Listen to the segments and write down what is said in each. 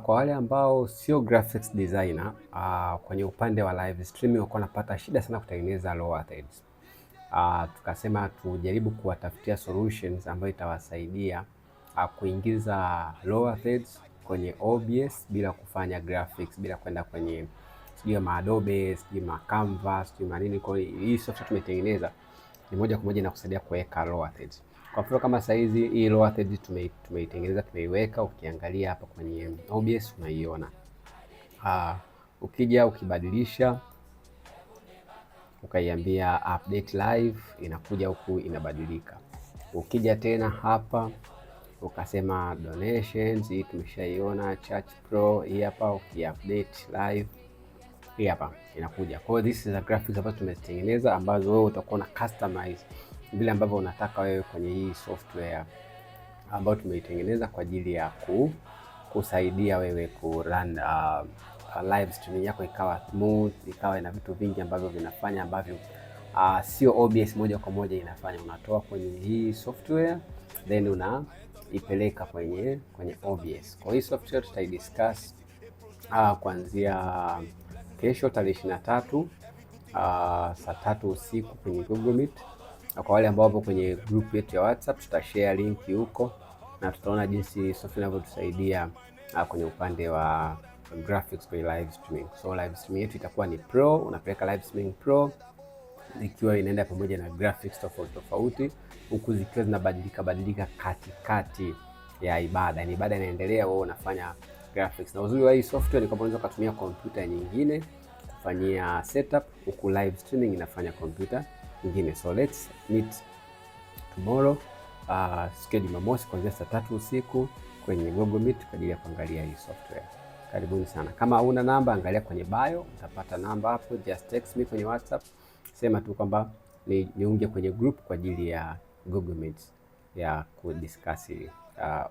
Kwa wale ambao sio graphics designer, kwenye upande wa live streaming wako napata shida sana kutengeneza lower thirds. Tukasema tujaribu kuwatafutia solutions ambayo itawasaidia kuingiza lower thirds kwenye OBS bila kufanya graphics, bila kwenda kwenye sijui Adobe, sijui Canva, sijui manini. Kwa hii software tumetengeneza ni moja kwa moja inakusaidia kuweka lower thirds. Kwa mfano kama saizi hii lower thirds tumeitengeneza, tumeiweka. Ukiangalia hapa kwenye OBS unaiona. Ukija ukibadilisha ukaiambia update live, inakuja huku inabadilika. Ukija tena hapa ukasema donations, hii tumeshaiona. Church Pro hii hapa, ukiupdate live hii hapa inakuja. Kwa hiyo this is a graphics ambazo tumezitengeneza ambazo wewe utakuwa na customize vile ambavyo unataka wewe kwenye hii software ambayo tumeitengeneza kwa ajili ya kusaidia wewe ku run live streaming yako ikawa smooth, ikawa ina vitu vingi ambavyo vinafanya ambavyo sio OBS moja kwa moja inafanya. Unatoa kwenye hii software then unaipeleka kwenye OBS. Kwa hii software tutaidiscuss kuanzia kesho tarehe 23 saa 3 usiku kwenye Google Meet. Kwa wale ambao wapo kwenye group yetu ya WhatsApp tutashare link huko na tutaona jinsi software inavyotusaidia kwenye upande wa graphics kwenye live streaming. So live streaming yetu itakuwa ni pro, unapeleka live streaming pro ikiwa inaenda pamoja na graphics tofauti huku zikiwa zinabadilika katikati ya ibada. Yani ibada inaendelea, wewe unafanya graphics. Na uzuri wa hii software ni kwamba unaweza kutumia kompyuta nyingine kufanyia setup huku live streaming inafanya kompyuta nyingine. So let's meet tomorrow siku ya Jumamosi kuanzia saa 3 usiku kwenye Google Meet kwa ajili ya kuangalia hii software. Karibuni sana. Kama una namba, angalia kwenye bio, utapata namba hapo. Just text me kwenye WhatsApp, sema tu kwamba niunge kwenye group kwa ajili ya Google Meet ya kudiscuss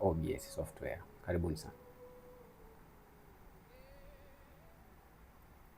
OBS software. Karibuni sana.